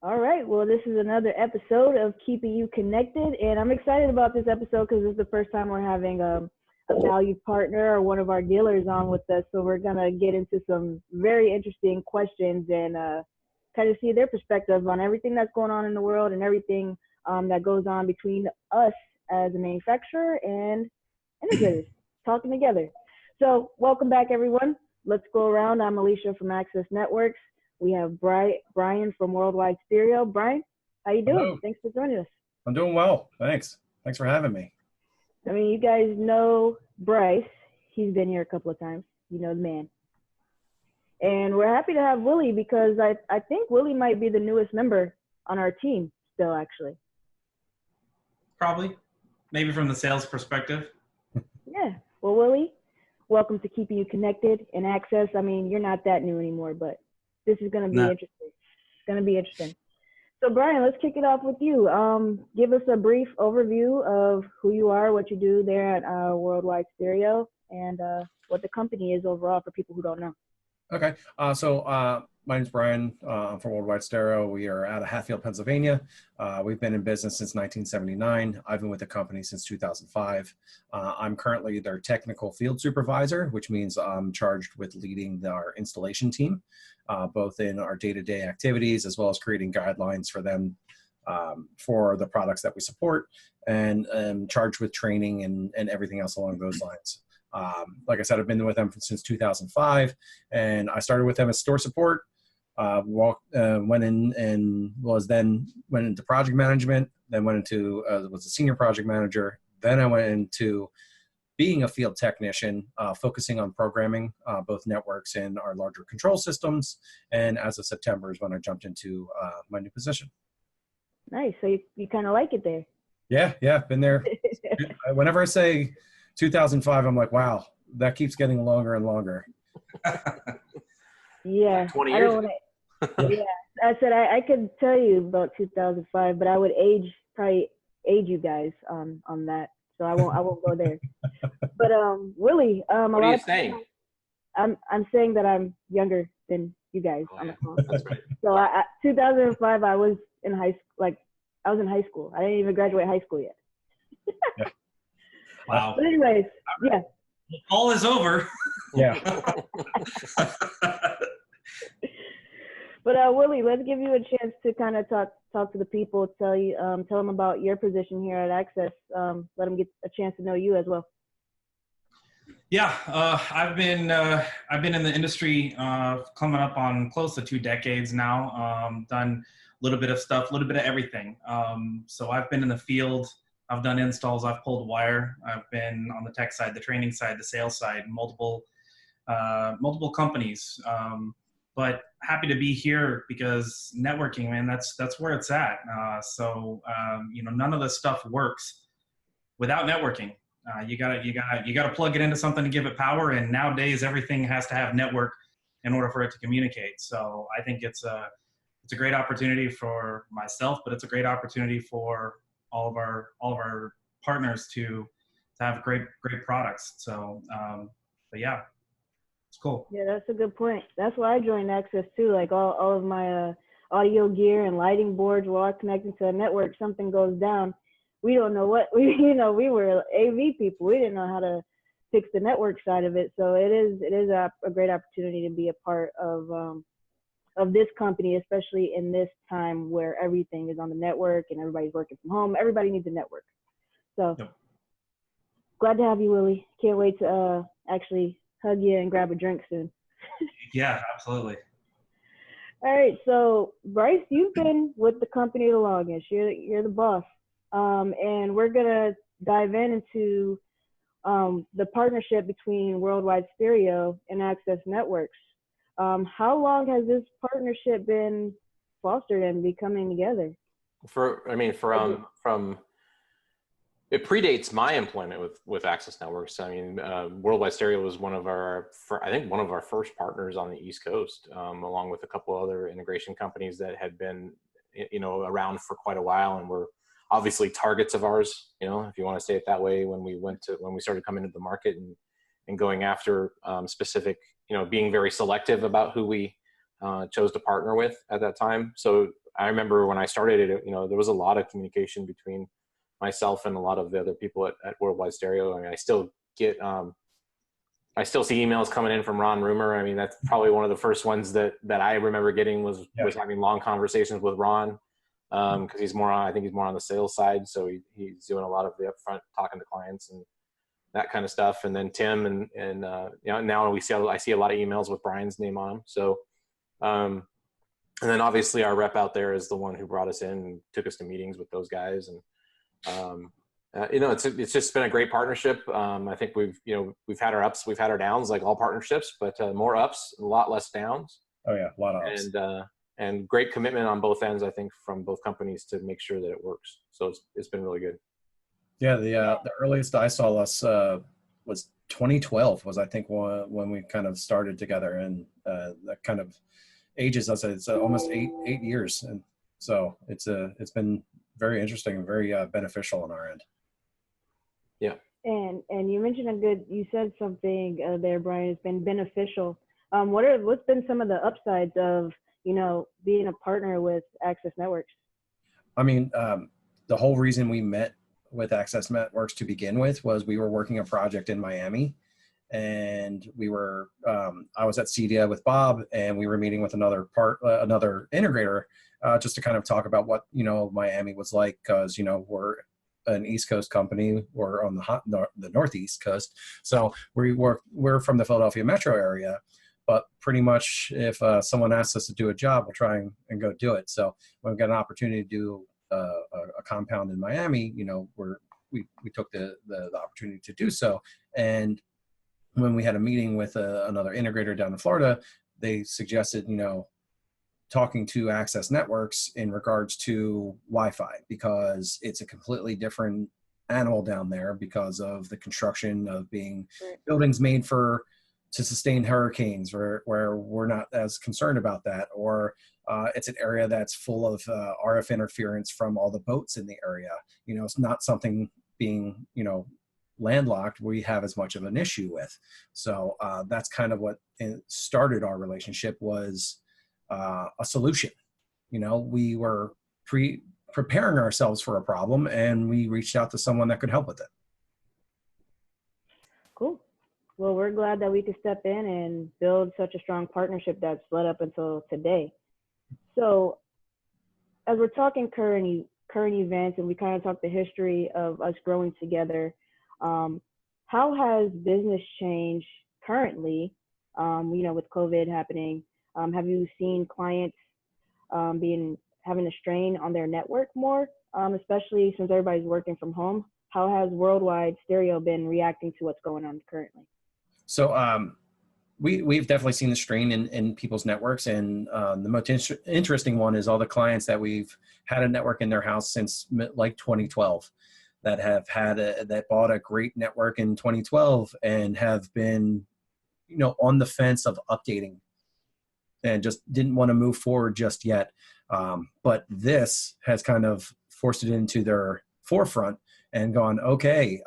All right. Well, this is another episode of Keeping You Connected, and I'm excited about this episode because it's the first time we're having a valued partner or one of our dealers on with us. So we're gonna get into some very interesting questions and kind of see their perspective on everything that's going on in the world and everything that goes on between us as a manufacturer and integrators talking together. So welcome back, everyone. Let's go around. I'm Alicia from Access Networks. We have Brian from Worldwide Stereo. Brian, how you doing? Hello. Thanks for joining us. I'm doing well. Thanks. Thanks for having me. I mean, you guys know Bryce. He's been here a couple of times. You know the man. And we're happy to have Willie because I think Willie might be the newest member on our team still, actually. Probably. Maybe from the sales perspective. Yeah. Well, Willie, welcome to Keeping You Connected and Access. I mean, you're not that new anymore, but this is going to be interesting. It's going to be interesting. So, Brian, let's kick it off with you. Give us a brief overview of who you are, what you do there at Worldwide Stereo, and what the company is overall for people who don't know. Okay. My name's Brian. I'm from Worldwide Stereo. We are out of Hatfield, Pennsylvania. We've been in business since 1979. I've been with the company since 2005. I'm currently their technical field supervisor, which means I'm charged with leading our installation team, both in our day-to-day activities as well as creating guidelines for them for the products that we support, and charged with training and everything else along those lines. Like I said, I've been with them since 2005, and I started with them as store support. Went into project management, then went into was a senior project manager. Then I went into being a field technician, focusing on programming both networks and our larger control systems. And as of September is when I jumped into my new position. Nice. So you kind of like it there. Yeah, been there. Whenever I say 2005, I'm like, wow, that keeps getting longer and longer. Yeah. 20 years ago. Yeah. I said I could tell you about 2005, but I would probably age you guys on that. So I won't go there. But Willie, What are you saying? I'm saying that I'm younger than you guys on the phone. That's right. So 2005, I was in high school. I didn't even graduate high school yet. Wow. But anyways, yeah. All is over. Yeah. But Willie, let's give you a chance to kind of talk to the people, tell them about your position here at Access. Let them get a chance to know you as well. Yeah, I've been in the industry coming up on close to 2 decades now. Done a little bit of stuff, a little bit of everything. So I've been in the field. I've done installs. I've pulled wire. I've been on the tech side, the training side, the sales side, multiple companies. But happy to be here because networking, man, that's where it's at. None of this stuff works without networking. You gotta plug it into something to give it power. And nowadays, everything has to have network in order for it to communicate. So I think it's a great opportunity for myself, but it's a great opportunity for all of our partners to have great products. So, but yeah. It's cool. Yeah, that's a good point. That's why I joined Access too. Like all of my audio gear and lighting boards were all connected to a network. Something goes down, we don't know what we were AV people. We didn't know how to fix the network side of it. So it is a great opportunity to be a part of this company, especially in this time where everything is on the network and everybody's working from home. Everybody needs a network. So Glad to have you, Willie. Can't wait to actually hug you and grab a drink soon. Yeah, absolutely. All right, so Bryce, you've been with the company the longest. You're the boss, and we're gonna dive into the partnership between Worldwide Stereo and Access Networks. How long has this partnership been fostered and be coming together? From it predates my employment with Access Networks. I mean, Worldwide Stereo was one of our first partners on the East Coast, along with a couple other integration companies that had been, around for quite a while and were obviously targets of ours. If you want to say it that way, when we started coming into the market and going after specific, being very selective about who we chose to partner with at that time. So I remember when I started it, there was a lot of communication between myself and a lot of the other people at Worldwide Stereo. I mean, I still see emails coming in from Ron Rumer. I mean, that's probably one of the first ones that I remember getting was having long conversations with Ron. Cause I think he's more on the sales side. So he's doing a lot of the upfront talking to clients and that kind of stuff. And then Tim and now I see a lot of emails with Brian's name on them. So, and then obviously our rep out there is the one who brought us in and took us to meetings with those guys. And, it's just been a great partnership. I think we've had our ups, we've had our downs, like all partnerships, but more ups, a lot less downs. Oh yeah, a lot of ups. And great commitment on both ends, I think, from both companies to make sure that it works. So it's been really good. Yeah, the earliest I saw us was 2012 was I think when we kind of started together, and that kind of ages us. It's almost eight years, and so it's been very interesting and very beneficial on our end. Yeah. And you mentioned you said something there, Brian. It's been beneficial. What's been some of the upsides of being a partner with Access Networks? I mean, the whole reason we met with Access Networks to begin with was we were working a project in Miami, and I was at CEDIA with Bob, and we were meeting with another integrator just to kind of talk about what Miami was like, because we're an East Coast company. We're on the Northeast coast, so we're from the Philadelphia metro area. But pretty much if someone asks us to do a job, we'll try and go do it. So when we got an opportunity to do a compound in Miami, we took the opportunity to do so. And when we had a meeting with another integrator down in Florida, they suggested, talking to Access Networks in regards to Wi-Fi, because it's a completely different animal down there because of the construction of being buildings made to sustain hurricanes, where we're not as concerned about that, or it's an area that's full of RF interference from all the boats in the area. It's not something being, landlocked we have as much of an issue with. So that's kind of what started our relationship, was a solution. We were preparing ourselves for a problem, and we reached out to someone that could help with it. Cool. Well, we're glad that we could step in and build such a strong partnership that's led up until today. So as we're talking current events, and we kind of talked the history of us growing together, how has business changed currently, with COVID happening? Have you seen clients having a strain on their network more, especially since everybody's working from home? How has Worldwide Stereo been reacting to what's going on currently? So we've definitely seen the strain in people's networks, and the most interesting one is all the clients that we've had a network in their house since like 2012, that bought a great network in 2012 and have been, on the fence of updating and just didn't want to move forward just yet. But this has kind of forced it into their forefront and gone, okay,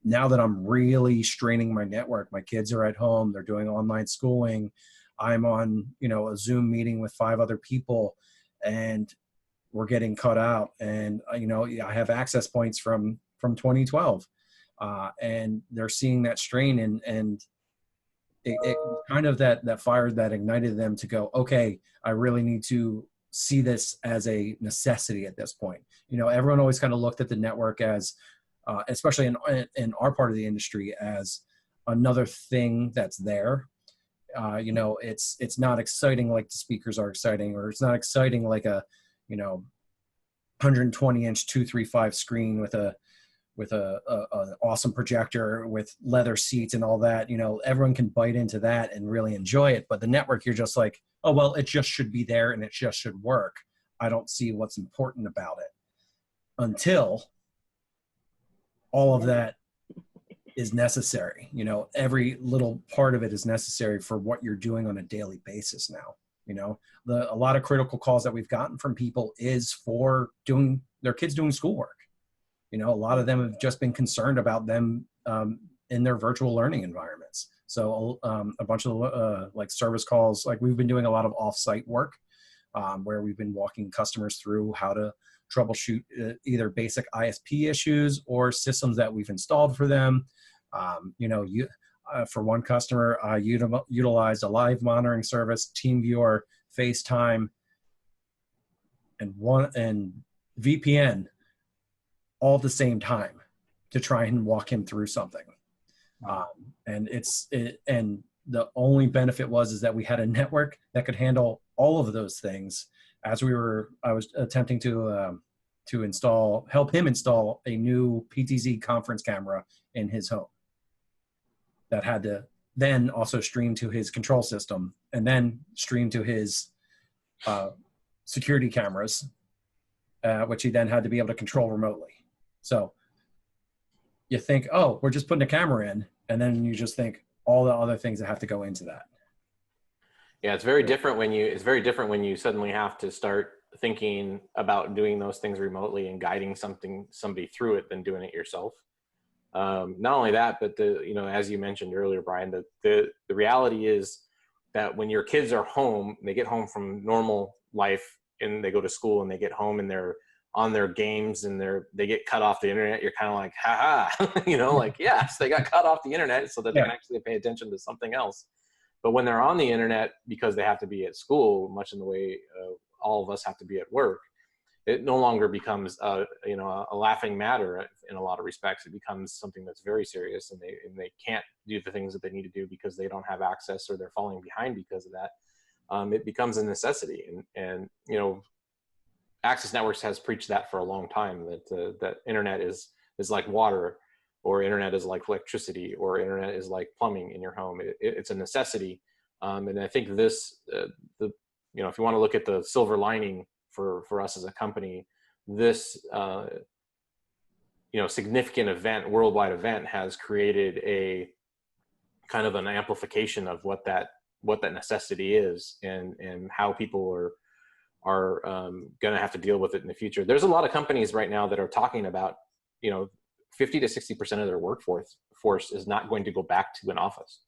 now that I'm really straining my network, my kids are at home, they're doing online schooling, I'm on, a Zoom meeting with 5 other people, and we're getting cut out. And, I have access points from 2012, and they're seeing that strain, and it kind of that fire that ignited them to go, okay, I really need to see this as a necessity at this point. Everyone always kind of looked at the network as, especially in our part of the industry, as another thing that's there. It's not exciting like the speakers are exciting, or it's not exciting like a 120-inch 235 screen with a awesome projector with leather seats and all that. Everyone can bite into that and really enjoy it. But the network, you're just like, oh well, it just should be there and it just should work. I don't see what's important about it, until all of that is necessary. Every little part of it is necessary for what you're doing on a daily basis now. A lot of critical calls that we've gotten from people is for their kids doing schoolwork. A lot of them have just been concerned about them in their virtual learning environments. So a bunch of like service calls, like we've been doing a lot of off-site work where we've been walking customers through how to troubleshoot either basic ISP issues or systems that we've installed for them. For one customer, I utilized a live monitoring service, TeamViewer, FaceTime, and VPN all at the same time to try and walk him through something. And the only benefit was that we had a network that could handle all of those things. I was attempting to help him install a new PTZ conference camera in his home that had to then also stream to his control system and then stream to his security cameras, which he then had to be able to control remotely. So you think, oh, we're just putting a camera in, and then you just think all the other things that have to go into that. Yeah, it's very different when you suddenly have to start thinking about doing those things remotely and guiding somebody through it than doing it yourself. Not only that, but as you mentioned earlier, Brian, the reality is that when your kids are home, they get home from normal life and they go to school and they get home and they're on their games and they get cut off the internet. You're kind of like, ha, yes, they got cut off the internet so that they can actually pay attention to something else. But when they're on the internet because they have to be at school, much in the way all of us have to be at work, it no longer becomes a laughing matter in a lot of respects. It becomes something that's very serious, and they can't do the things that they need to do because they don't have access or they're falling behind because of that. It becomes a necessity, and Access Networks has preached that for a long time, that internet is like water, or internet is like electricity, or internet is like plumbing in your home. It's a necessity, and I think this if you want to look at the silver lining for us as a company, this significant worldwide event has created a kind of an amplification of what that necessity is, and how people are going to have to deal with it in the future. There's a lot of companies right now that are talking about 50 to 60% of their workforce is not going to go back to an office.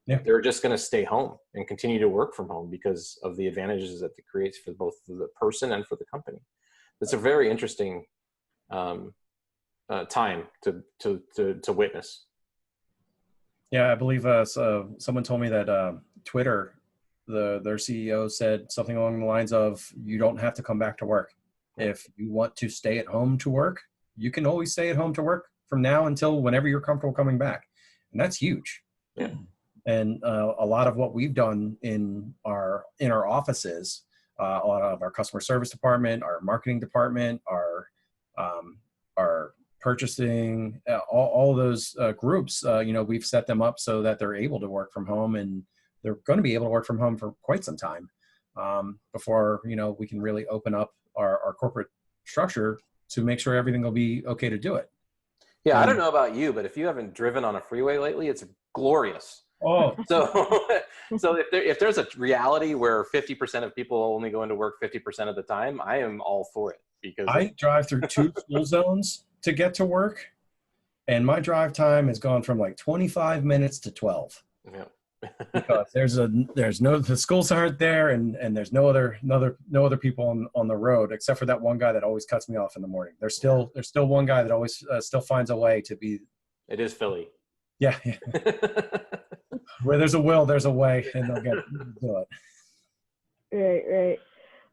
Yeah. They're just going to stay home and continue to work from home because of the advantages that it creates for both the person and for the company. It's a very interesting time to witness. Yeah, I believe someone told me that Twitter, their CEO said something along the lines of, you don't have to come back to work. If you want to stay at home to work, you can always stay at home to work from now until whenever you're comfortable coming back. And that's huge. Yeah. And a lot of what we've done in our offices, a lot of our customer service department, our marketing department, our purchasing, all those groups, we've set them up so that they're able to work from home, and they're going to be able to work from home for quite some time before, we can really open up our corporate structure to make sure everything will be okay to do it. Yeah, I don't know about you, but if you haven't driven on a freeway lately, it's glorious. Oh, so if there's a reality where 50% of people only go into work 50% of the time, I am all for it, because I drive through 2 school zones to get to work, and my drive time has gone from like 25 minutes to 12. Yeah. Because the schools aren't there, and there's no other people on the road except for that one guy that always cuts me off in the morning. There's still one guy that always still finds a way to be. It is Philly. Yeah. Where there's a will, there's a way, and they'll do it. Right.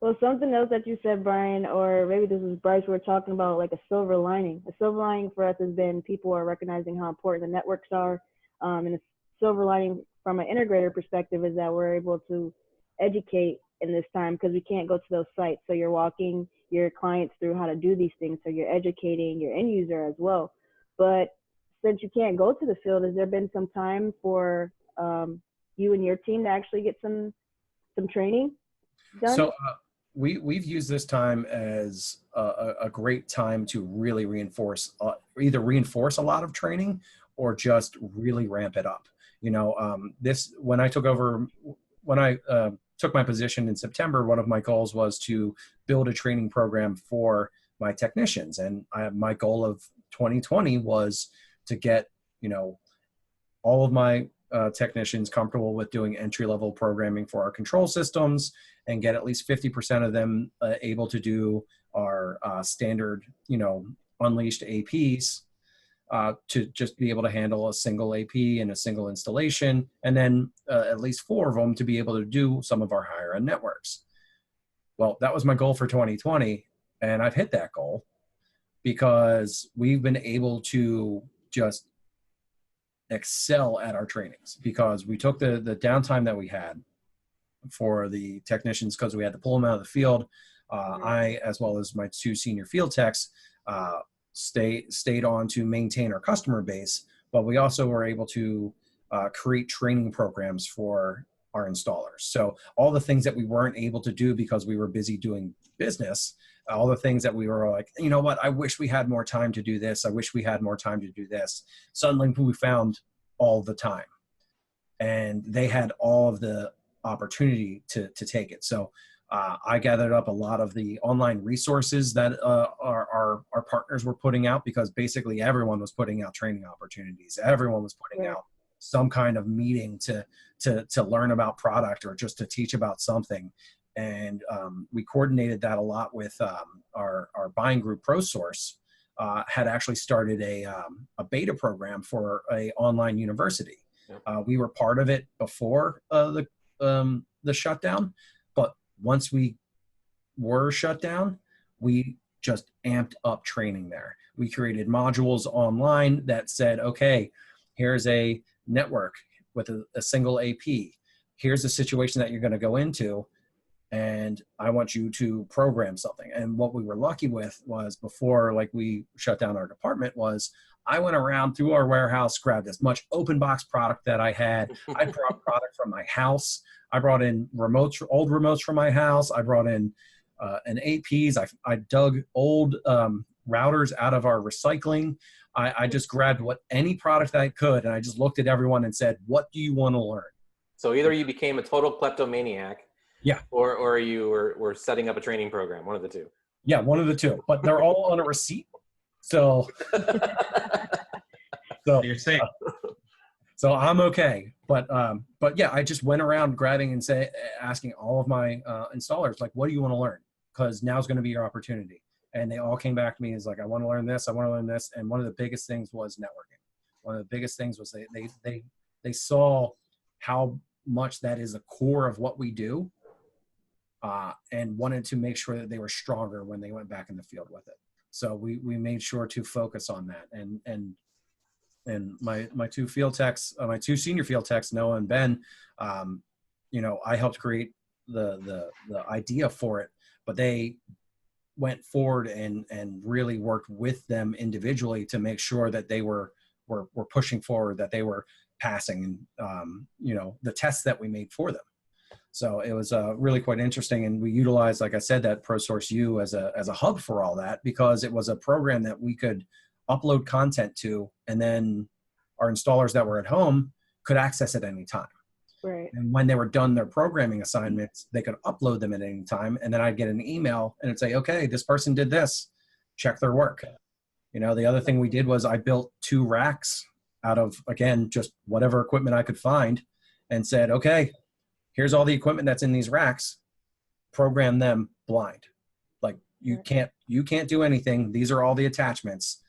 Well, something else that you said, Brian, or maybe this is Bryce, we're talking about like a silver lining. A silver lining for us has been people are recognizing how important the networks are, and a silver lining from an integrator perspective is that we're able to educate in this time, because we can't go to those sites. So you're walking your clients through how to do these things. So you're educating your end user as well. But since you can't go to the field, has there been some time for you and your team to actually get some training done? So we've used this time as a great time to really either reinforce a lot of training or just really ramp it up. When I took my position in September, one of my goals was to build a training program for my technicians. And my goal of 2020 was to get, all of my technicians comfortable with doing entry-level programming for our control systems and get at least 50% of them able to do our standard, unleashed APs to just be able to handle a single AP and a single installation, and then at least 4 of them to be able to do some of our higher end networks. Well, that was my goal for 2020, and I've hit that goal because we've been able to just excel at our trainings because we took the downtime that we had for the technicians because we had to pull them out of the field. I, as well as my 2 senior field techs, stayed on to maintain our customer base, but we also were able to create training programs for our installers. So all the things that we weren't able to do because we were busy doing business, all the things that we were like, you know what, I wish we had more time to do this. I wish we had more time to do this. Suddenly we found all the time, and they had all of the opportunity to take it. So I gathered up a lot of the online resources that our partners were putting out, because basically everyone was putting out training opportunities. Everyone was putting out some kind of meeting to learn about product or just to teach about something. And we coordinated that a lot with our buying group, ProSource, had actually started a beta program for a online university. Yep. We were part of it before the shutdown, but once we were shut down, we just amped up training there. We created modules online that said, okay, here's a network with a single AP. Here's the situation that you're going to go into, and I want you to program something. And what we were lucky with was, before we shut down our department, was I went around through our warehouse, grabbed as much open box product that I had. I brought product from my house. I brought in old remotes from my house. I brought in an APs. I dug old routers out of our recycling. I just grabbed any product that I could, and I just looked at everyone and said, what do you want to learn? So either you became a total kleptomaniac, yeah, or you were setting up a training program, one of the two. Yeah, one of the two, but they're all on a receipt. So, you're safe. So I'm okay. But yeah, I just went around grabbing and asking all of my installers, what do you want to learn? Because now's going to be your opportunity. And they all came back to me as I want to learn this. I want to learn this. And one of the biggest things was networking. One of the biggest things was they saw how much that is a core of what we do, and wanted to make sure that they were stronger when they went back in the field with it. So we made sure to focus on that. And my 2 field techs, my 2 senior field techs, Noah and Ben, I helped create the idea for it, but they went forward and really worked with them individually to make sure that they were pushing forward, that they were passing, the tests that we made for them. So it was really quite interesting. And we utilized, like I said, that ProSource U as a hub for all that, because it was a program that we could upload content to, and then our installers that were at home could access it any time. Right. And when they were done their programming assignments, they could upload them at any time. And then I'd get an email and it'd say, okay, this person did this, check their work. The other thing we did was I built 2 racks out of, again, just whatever equipment I could find, and said, okay, here's all the equipment that's in these racks, program them blind. You can't do anything. These are all the attachments.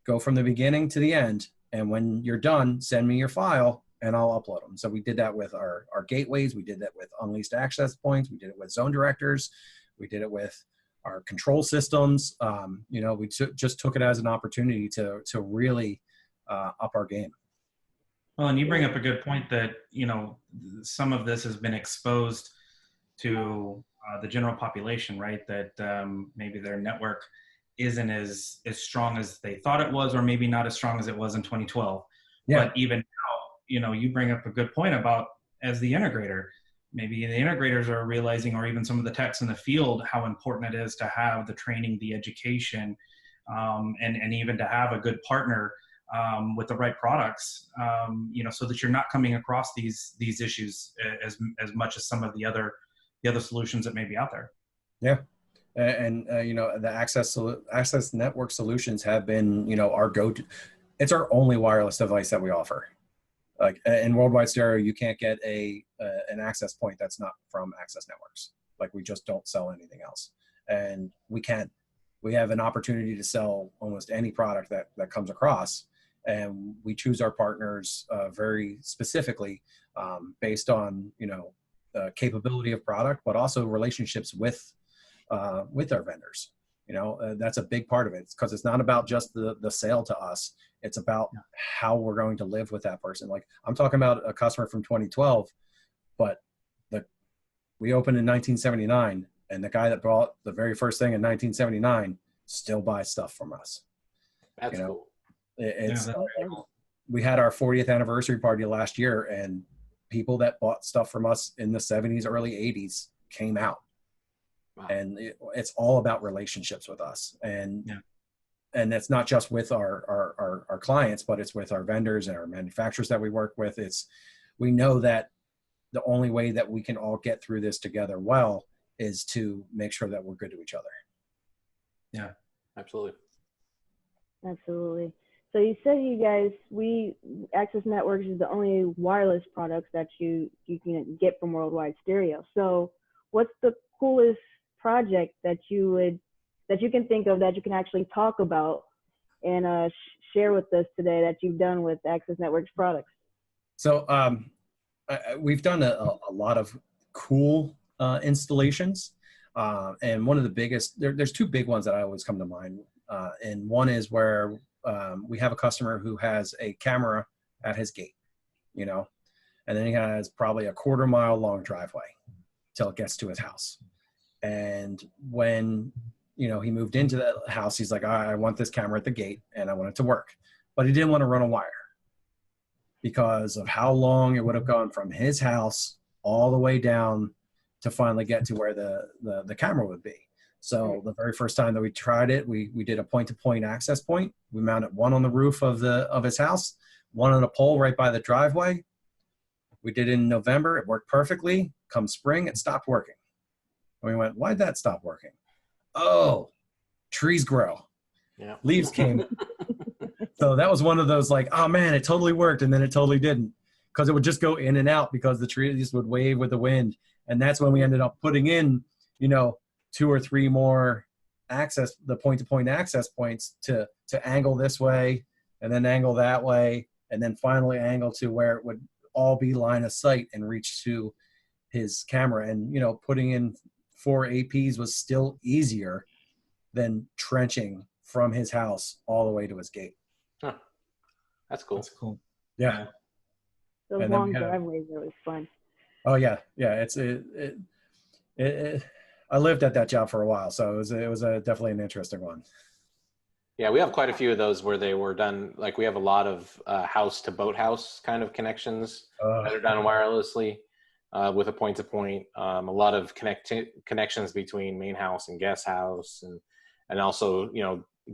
Go from the beginning to the end. And when you're done, send me your file and I'll upload them. So we did that with our gateways. We did that with unleashed access points. We did it with zone directors. We did it with our control systems. We just took it as an opportunity to really up our game. Well, and you bring up a good point that, some of this has been exposed to the general population, right? That maybe their network isn't as strong as they thought it was, or maybe not as strong as it was in 2012. Yeah. But even now, you bring up a good point about, as the integrator, maybe the integrators are realizing, or even some of the techs in the field, how important it is to have the training, the education, and even to have a good partner with the right products, so that you're not coming across these issues as much as some of the other solutions that may be out there. Yeah. And the access network solutions have been, our go-to. It's our only wireless device that we offer. Like in Worldwide Stereo, you can't get an access point that's not from Access Networks. Like we just don't sell anything else, and we can't. We have an opportunity to sell almost any product that comes across, and we choose our partners very specifically based on capability of product, but also relationships with our vendors. That's a big part of it, because it's not about just the sale to us. It's about how we're going to live with that person. Like I'm talking about a customer from 2012, but we opened in 1979, and the guy that bought the very first thing in 1979 still buys stuff from us. That's cool. It's we had our 40th anniversary party last year, and people that bought stuff from us in the 70s, early 80s came out. Wow. And it's all about relationships with us. And it's not just with our clients, but it's with our vendors and our manufacturers that we work with. We know that the only way that we can all get through this together well is to make sure that we're good to each other. Yeah, absolutely. Absolutely. So you said Access Networks is the only wireless products that you can get from Worldwide Stereo. So what's the coolest project that you can think of that you can actually talk about and share with us today that you've done with Access Networks products? So we've done a lot of cool installations, and one of the biggest, there's two big ones that I always come to mind, and one is where we have a customer who has a camera at his gate, and then he has probably a 1/4 mile long driveway till it gets to his house. And when he moved into that house, he's like, I want this camera at the gate and I want it to work, but he didn't want to run a wire because of how long it would have gone from his house all the way down to finally get to where the camera would be. So the very first time that we tried it, we did a point-to-point access point. We mounted one on the roof of his house, one on a pole right by the driveway. We did it in November. It worked perfectly. Come spring, it stopped working. And we went, why'd that stop working? Oh, trees grow. Yeah. Leaves came. So that was one of those like, oh man, it totally worked. And then it totally didn't, because it would just go in and out because the trees would wave with the wind. And that's when we ended up putting in, 2 or 3 more the point-to-point access points to angle this way and then angle that way. And then finally angle to where it would all be line of sight and reach to his camera. And, putting in 4 APs was still easier than trenching from his house all the way to his gate. Huh. That's cool. That's cool. Yeah. Those long driveways are always fun. Oh yeah. Yeah. I lived at that job for a while, so it was definitely an interesting one. Yeah, we have quite a few of those where they were done. Like we have a lot of house to boat house kind of connections that are done wirelessly with a point-to-point. A lot of connections between main house and guest house, and also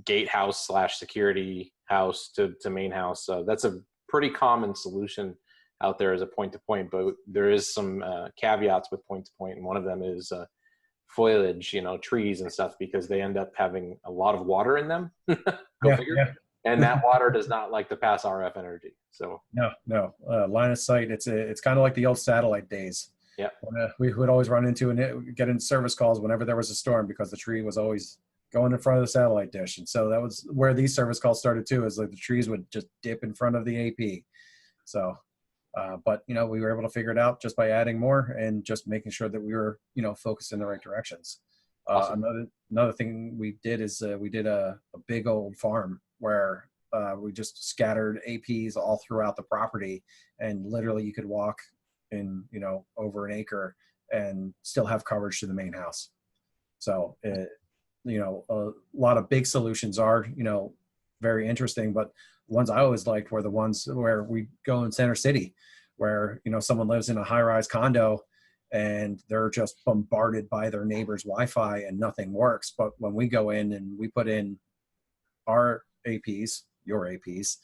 gatehouse / security house to main house. So that's a pretty common solution out there as a point-to-point. But there is some caveats with point-to-point, and one of them is foliage, trees and stuff, because they end up having a lot of water in them. Go figure. Yeah. And that water does not like to pass RF energy. So no, line of sight. It's kind of like the old satellite days. Yeah, we would always run into and get in service calls whenever there was a storm because the tree was always going in front of the satellite dish. And so that was where these service calls started too. Is like the trees would just dip in front of the AP. So. But we were able to figure it out just by adding more and just making sure that we were, focused in the right directions. Awesome. Another thing we did is we did a big old farm where we just scattered APs all throughout the property, and literally you could walk in, over an acre and still have coverage to the main house. So, a lot of big solutions are, very interesting, but ones I always liked were the ones where we go in Center City, where, someone lives in a high-rise condo and they're just bombarded by their neighbor's Wi-Fi and nothing works. But when we go in and we put in our APs, your APs,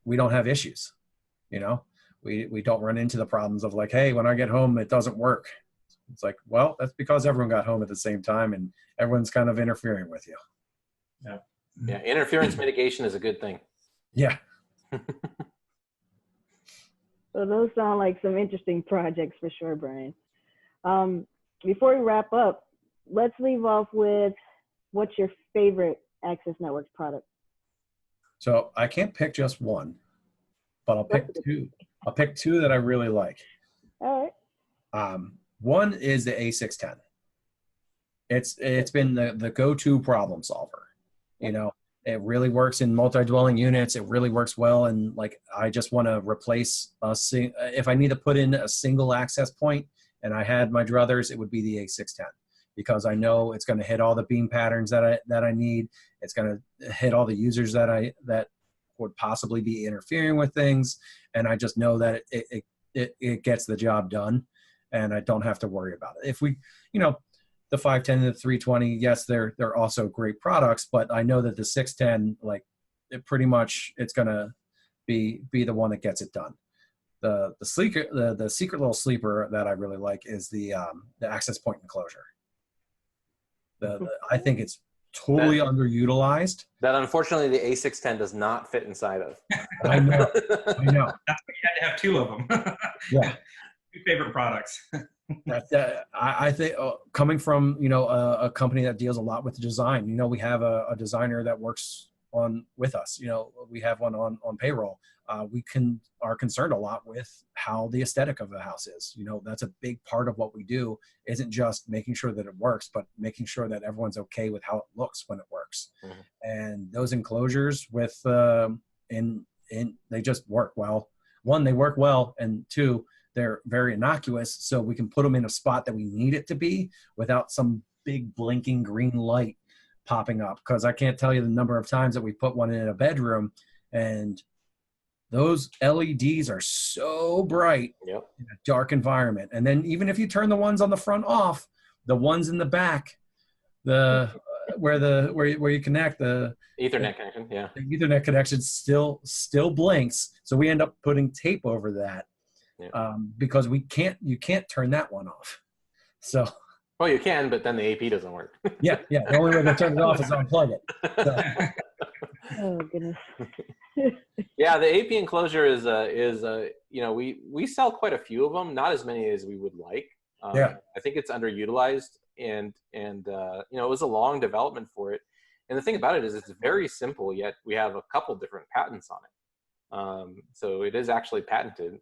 we don't have issues. We don't run into the problems of like, hey, when I get home, it doesn't work. It's like, well, that's because everyone got home at the same time and everyone's kind of interfering with you. Yeah, interference mitigation is a good thing. Yeah. So those sound like some interesting projects for sure, Brian. Before we wrap up, let's leave off with what's your favorite Access Networks product? So I can't pick just one, but I'll pick two. I'll pick two that I really like. All right. One is the A610. It's been the go-to problem solver. You know, it really works in multi-dwelling units. It really works well, and like I just want to replace if I need to put in a single access point, and I had my druthers, it would be the A610 because I know it's going to hit all the beam patterns that I need. It's going to hit all the users that would possibly be interfering with things, and I just know that it gets the job done, and I don't have to worry about it. If we, you know, the 510 and the 320, yes, they're also great products, but I know that the 610, like, it's gonna be the one that gets it done. The secret little sleeper that I really like is the access point enclosure. I think it's totally underutilized. That unfortunately the A610 does not fit inside of. I know. That's why you had to have two of them. Yeah. Two favorite products. I think coming from, you know, a company that deals a lot with design, you know, we have a designer that works with us, you know, we have one on payroll. We are concerned a lot with how the aesthetic of the house is. You know, that's a big part of what we do, isn't just making sure that it works, but making sure that everyone's okay with how it looks when it works. Mm-hmm. And those enclosures with they just work well. One, they work well, and two, they're very innocuous, so we can put them in a spot that we need it to be without some big blinking green light popping up. Because I can't tell you the number of times that we put one in a bedroom, and those LEDs are so bright in a dark environment. And then even if you turn the ones on the front off, the ones in the back, where you connect the Ethernet connection, the Ethernet connection still blinks. So we end up putting tape over that. Because you can't turn that one off. So. Well, you can, but then the AP doesn't work. Yeah. The only way to turn it off is to unplug it. So. Oh goodness. Yeah, the AP enclosure is you know, we sell quite a few of them, not as many as we would like. I think it's underutilized, and you know, it was a long development for it. And the thing about it is it's very simple, yet we have a couple different patents on it. So it is actually patented.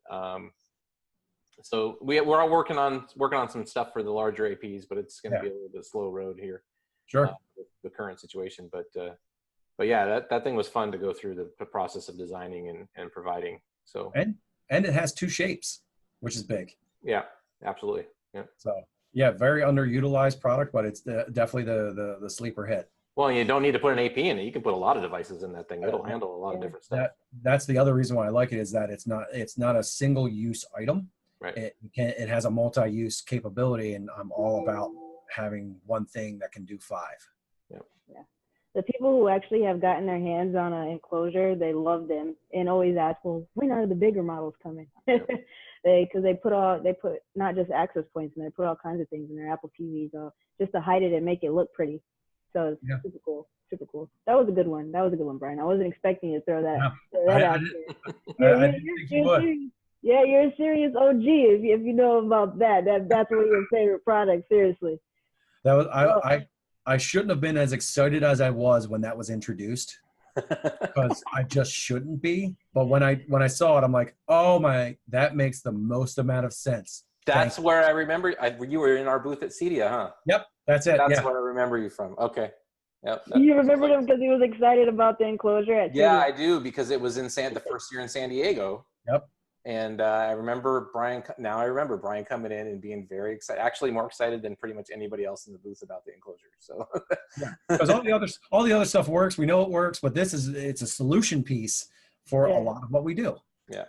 So we're all working on some stuff for the larger APs, but it's going to be a little bit slow road here. Sure. With the current situation, but yeah, that thing was fun to go through the process of designing and providing. So and it has two shapes, which is big. Yeah, absolutely. Yeah. So yeah, very underutilized product, but it's definitely the sleeper hit. Well, you don't need to put an AP in it. You can put a lot of devices in that thing. It'll handle a lot of different stuff. That's the other reason why I like it, is that it's not a single use item. Right. It has a multi-use capability, and I'm all about having one thing that can do 5. Yeah. The people who actually have gotten their hands on an enclosure, they love them and always ask, well, when are the bigger models coming? Because they put not just access points, and they put all kinds of things in their Apple TVs, just to hide it and make it look pretty. So it's super cool. Super cool. That was a good one. Brian. I wasn't expecting you to throw that, out there. I didn't think you would. Yeah, you're a serious OG if you know about that. That's one of your favorite products. Seriously. That was I shouldn't have been as excited as I was when that was introduced, because I just shouldn't be. But when I saw it, I'm like, oh my, that makes the most amount of sense. That's where I remember you were in our booth at CEDIA, huh? Yep, that's it. That's where I remember you from. Okay. Yep. You remember him because he was excited about the enclosure at CEDIA? Yeah, I do, because it was in the first year in San Diego. Yep. And I remember Brian coming in and being very excited, actually more excited than pretty much anybody else in the booth about the enclosure. So, because all the other stuff works, we know it works, but it's a solution piece for a lot of what we do. Yeah.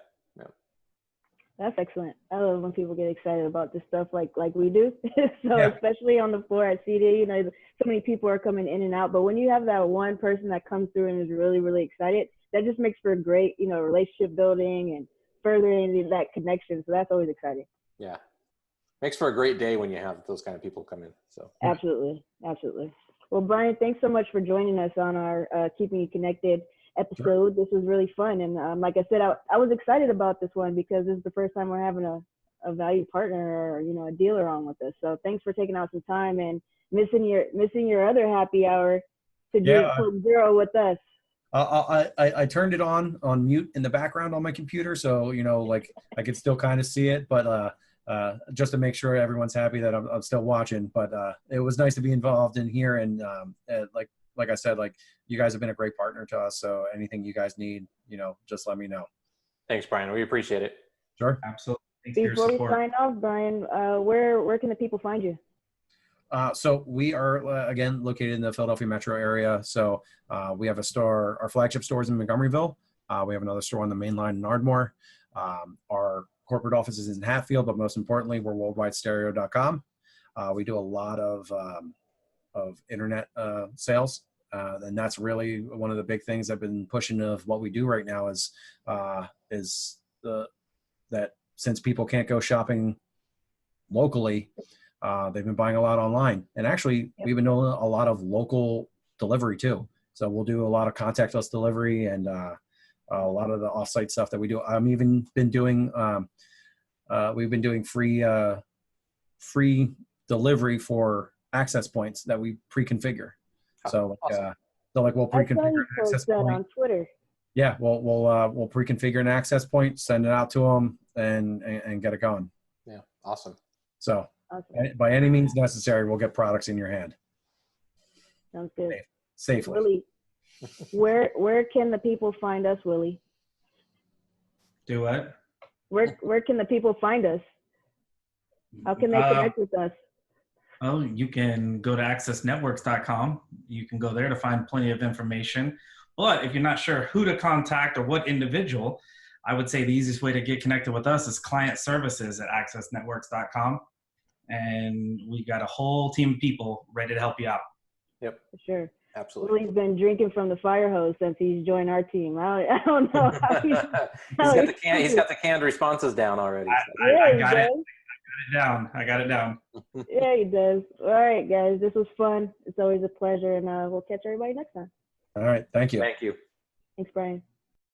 That's excellent. I love when people get excited about this stuff like we do. Especially on the floor at CEDIA, you know, so many people are coming in and out, but when you have that one person that comes through and is really, really excited, that just makes for a great, you know, relationship building and furthering that connection. So that's always exciting. Yeah. Makes for a great day when you have those kind of people come in. So absolutely. Well, Brian, thanks so much for joining us on our Keeping You Connected. episode. This was really fun. And like I said, I was excited about this one because this is the first time we're having a valued partner or, a dealer on with us. So thanks for taking out some time and missing your other happy hour to do Club Zero with us. I turned it on mute in the background on my computer, so like I could still kind of see it, but just to make sure everyone's happy that I'm still watching. But it was nice to be involved in here, and like I said, like you guys have been a great partner to us. So anything you guys need, just let me know. Thanks, Brian. We appreciate it. Sure. Absolutely. Thanks for your Before we support. sign off, Brian, where can the people find you? So we are, again, located in the Philadelphia metro area. So we have a store, our flagship store is in Montgomeryville. We have another store on the main line in Ardmore. Our corporate office is in Hatfield, but most importantly, we're worldwidestereo.com. We do a lot of internet sales. And that's really one of the big things I've been pushing of what we do right now is that since people can't go shopping locally, they've been buying a lot online. And actually, we've been doing a lot of local delivery too. So we'll do a lot of contactless delivery and a lot of the offsite stuff that we do. I'm even been doing, we've been doing free delivery for access points that we pre-configure. So, Awesome. We'll pre-configure an access point on Twitter. Yeah, we'll pre-configure an access point, send it out to them, and get it going. Yeah, awesome. So, Awesome. by any means necessary, we'll get products in your hand Sounds good. safely. Willie, where can the people find us, Willie? Do what? Where can the people find us? How can they connect with us? Oh, you can go to accessnetworks.com. You can go there to find plenty of information. But if you're not sure who to contact or what individual, I would say the easiest way to get connected with us is client services at accessnetworks.com. And we got a whole team of people ready to help you out. Yep. For sure. Absolutely. Willie's been drinking from the fire hose since he's joined our team. I don't know how he's got the canned responses down already. I got it down. I got it down. Yeah, he does. All right, guys. This was fun. It's always a pleasure, and we'll catch everybody next time. All right. Thank you. Thank you. Thanks, Brian.